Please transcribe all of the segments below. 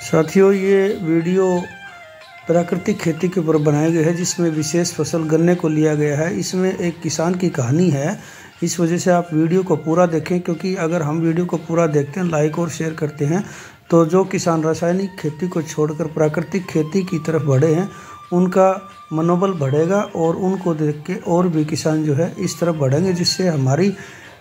साथियों, ये वीडियो प्राकृतिक खेती के ऊपर बनाया गया है, जिसमें विशेष फसल गन्ने को लिया गया है। इसमें एक किसान की कहानी है। इस वजह से आप वीडियो को पूरा देखें, क्योंकि अगर हम वीडियो को पूरा देखते हैं, लाइक और शेयर करते हैं, तो जो किसान रासायनिक खेती को छोड़कर प्राकृतिक खेती की तरफ बढ़े हैं, उनका मनोबल बढ़ेगा और उनको देख के और भी किसान जो है इस तरफ बढ़ेंगे, जिससे हमारी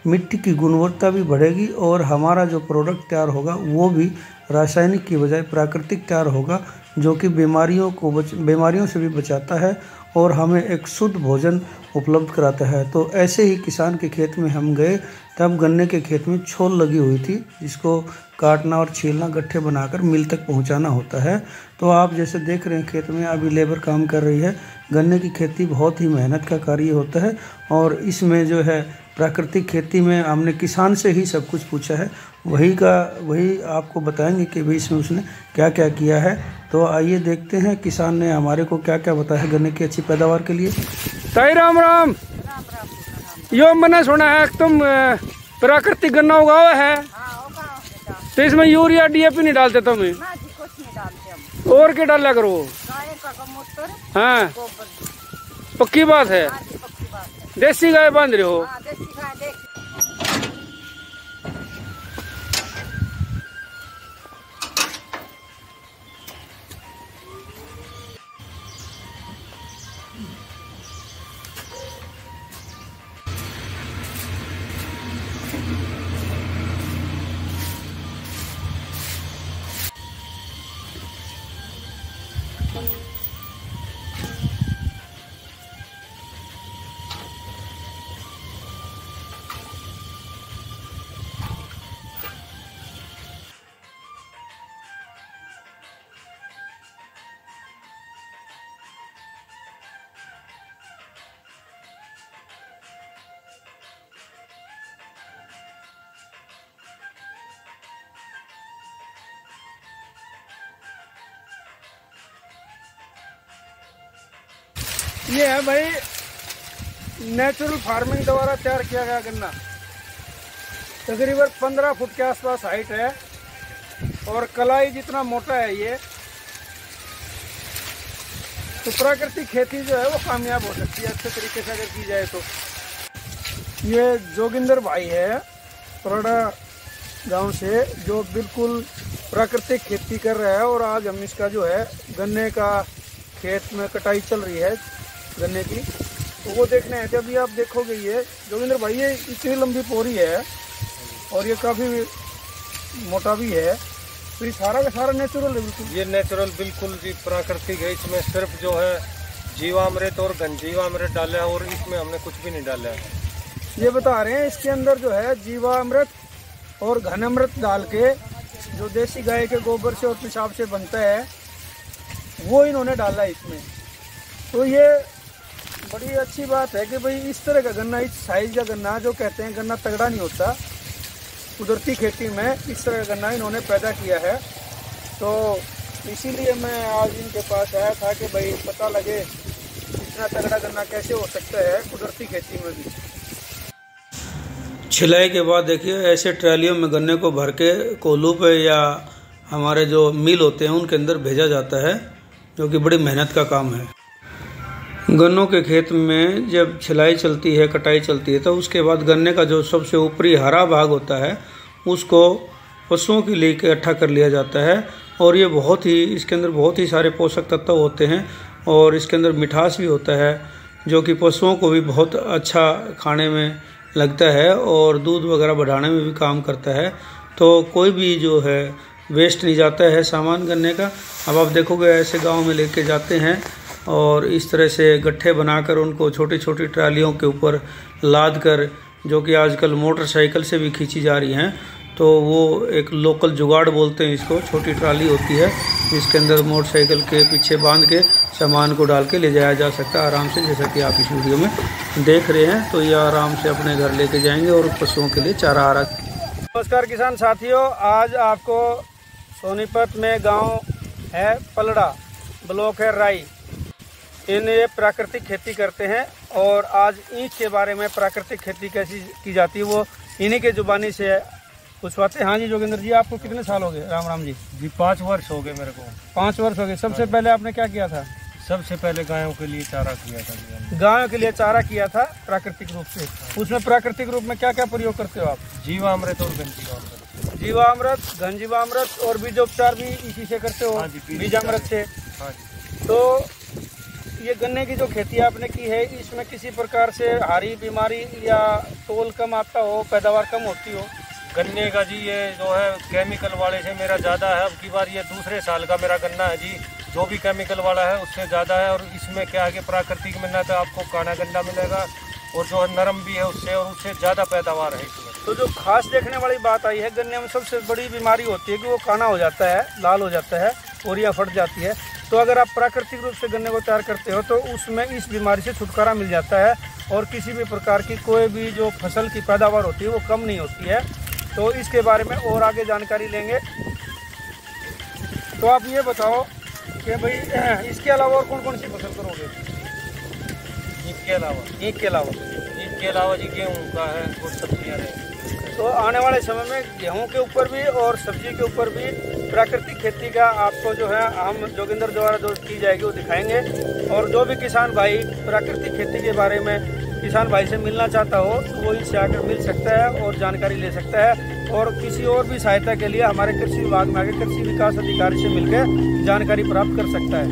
मिट्टी की गुणवत्ता भी बढ़ेगी और हमारा जो प्रोडक्ट तैयार होगा वो भी रासायनिक की बजाय प्राकृतिक तैयार होगा, जो कि बीमारियों से भी बचाता है और हमें एक शुद्ध भोजन उपलब्ध कराता है। तो ऐसे ही किसान के खेत में हम गए, तब गन्ने के खेत में छोल लगी हुई थी, जिसको काटना और छीलना, गट्ठे बनाकर मिल तक पहुंचाना होता है। तो आप जैसे देख रहे हैं, खेत में अभी लेबर काम कर रही है। गन्ने की खेती बहुत ही मेहनत का कार्य होता है और इसमें जो है प्राकृतिक खेती में हमने किसान से ही सब कुछ पूछा है, वही आपको बताएंगे कि भाई इसमें उसने क्या क्या किया है। तो आइए देखते हैं किसान ने हमारे को क्या क्या बताया है गन्ने की अच्छी पैदावार के लिए। ताई राम राम। यो मैंने सुना है तुम प्राकृतिक गन्ना उगाओ है, तो इसमें यूरिया डीएपी नहीं डालते तुम? और क्या डाला करो? हाँ, पक्की बात है। देसी गाय बांध रहे हो? ये है भाई नेचुरल फार्मिंग द्वारा तैयार किया गया गन्ना। तकरीबन 15 फुट के आसपास हाइट है और कलाई जितना मोटा है ये। तो प्राकृतिक खेती जो है वो कामयाब हो सकती है अच्छे तरीके से अगर की जाए तो। ये जोगिंदर भाई है परोड़ा गांव से, जो बिल्कुल प्राकृतिक खेती कर रहा है। और आज हम इसका जो है गन्ने का खेत में कटाई चल रही है गन्ने की, तो वो देखने हैं। जब ये आप देखोगे, ये जोगिंदर भाई ये इतनी लंबी पोरी है और ये काफ़ी मोटा भी है। तो ये सारा का सारा नेचुरल है बिल्कुल? ये नेचुरल बिल्कुल जी प्राकृतिक है। इसमें सिर्फ जो है जीवामृत और घनजीवामृत डाला है और इसमें हमने कुछ भी नहीं डाला है। ये बता रहे हैं इसके अंदर जो है जीवामृत और घनामृत डाल के, जो देसी गाय के गोबर से और पेशाब से बनता है, वो इन्होंने डाला है इसमें। तो ये बड़ी अच्छी बात है कि भाई इस तरह का गन्ना, इस साइज का गन्ना, जो कहते हैं गन्ना तगड़ा नहीं होता, कुदरती खेती में इस तरह का गन्ना इन्होंने पैदा किया है। तो इसीलिए मैं आज इनके पास आया था कि भाई पता लगे इतना तगड़ा गन्ना कैसे हो सकता है कुदरती खेती में भी। छिलाई के बाद देखिए ऐसे ट्रालियों में गन्ने को भर के कोल्हू पे या हमारे जो मिल होते हैं उनके अंदर भेजा जाता है, जो कि बड़ी मेहनत का काम है। गन्नों के खेत में जब छिलाई चलती है, कटाई चलती है, तो उसके बाद गन्ने का जो सबसे ऊपरी हरा भाग होता है उसको पशुओं के लिए इकट्ठा कर लिया जाता है। और ये इसके अंदर बहुत ही सारे पोषक तत्व होते हैं और इसके अंदर मिठास भी होता है, जो कि पशुओं को भी बहुत अच्छा खाने में लगता है और दूध वगैरह बढ़ाने में भी काम करता है। तो कोई भी जो है वेस्ट नहीं जाता है सामान गन्ने का। अब आप देखोगे ऐसे गांव में लेके जाते हैं और इस तरह से गट्ठे बनाकर उनको छोटी छोटी ट्रालियों के ऊपर लाद कर, जो कि आजकल मोटरसाइकिल से भी खींची जा रही हैं, तो वो एक लोकल जुगाड़ बोलते हैं इसको। छोटी ट्राली होती है जिसके अंदर मोटरसाइकिल के पीछे बांध के सामान को डाल के ले जाया जा सकता है आराम से, जैसा कि आप इस वीडियो में देख रहे हैं। तो ये आराम से अपने घर लेके जाएंगे और पशुओं के लिए चारा आ रहा। नमस्कार किसान साथियों, आज आपको सोनीपत में गांव है पलड़ा, ब्लॉक है राई, ये प्राकृतिक खेती करते हैं। और आज ईंख के बारे में प्राकृतिक खेती कैसी की जाती है वो इन्हीं के जुबानी से पुष्पाते। हाँ जी जोगिंदर जी, आपको कितने साल हो गए? राम राम जी। जी 5 वर्ष हो गए मेरे को। 5 वर्ष हो गए। सबसे पहले आपने क्या किया था? सबसे पहले गायों के लिए चारा किया था। गायों के लिए चारा किया था प्राकृतिक रूप से। उसमें प्राकृतिक रूप में क्या क्या प्रयोग करते हो आप? जीवामृत और घन जीवामृत। जीवामृत, घन जीवामृत और बीजोपचार भी इसी से करते हो? हाँ जी, बीजामृत से। हाँ जी। तो ये गन्ने की जो खेती आपने की है, इसमें किसी प्रकार से हारी बीमारी या तोल कम आता हो, पैदावार कम होती हो? गन्ने का जी ये जो है केमिकल वाले से मेरा ज़्यादा है। अब की बार ये दूसरे साल का मेरा गन्ना है जी, जो भी केमिकल वाला है उससे ज़्यादा है। और इसमें क्या है कि प्राकृतिक में ना तो आपको काना गन्ना मिलेगा और जो है नरम भी है उससे, और उससे ज़्यादा पैदावार है इसमें। तो जो खास देखने वाली बात आई है, गन्ने में सबसे बड़ी बीमारी होती है कि वो काना हो जाता है, लाल हो जाता है, ओरिया फट जाती है। तो अगर आप प्राकृतिक रूप से गन्ने को तैयार करते हो तो उसमें इस बीमारी से छुटकारा मिल जाता है और किसी भी प्रकार की कोई भी जो फसल की पैदावार होती है वो कम नहीं होती है। तो इसके बारे में और आगे जानकारी लेंगे। तो आप ये बताओ कि भाई इसके अलावा और कौन कौन सी फसल करोगे? इसके अलावा जी गेहूँ का है और सब्जियाँ रहेंगी। तो आने वाले समय में गेहूं के ऊपर भी और सब्जी के ऊपर भी प्राकृतिक खेती का आपको जो है हम जोगिंदर द्वारा जो की जाएगी वो दिखाएंगे। और जो भी किसान भाई प्राकृतिक खेती के बारे में किसान भाई से मिलना चाहता हो तो वो इनसे आकर मिल सकता है और जानकारी ले सकता है। और किसी और भी सहायता के लिए हमारे कृषि विभाग में आकर कृषि विकास अधिकारी से मिलकर जानकारी प्राप्त कर सकता है।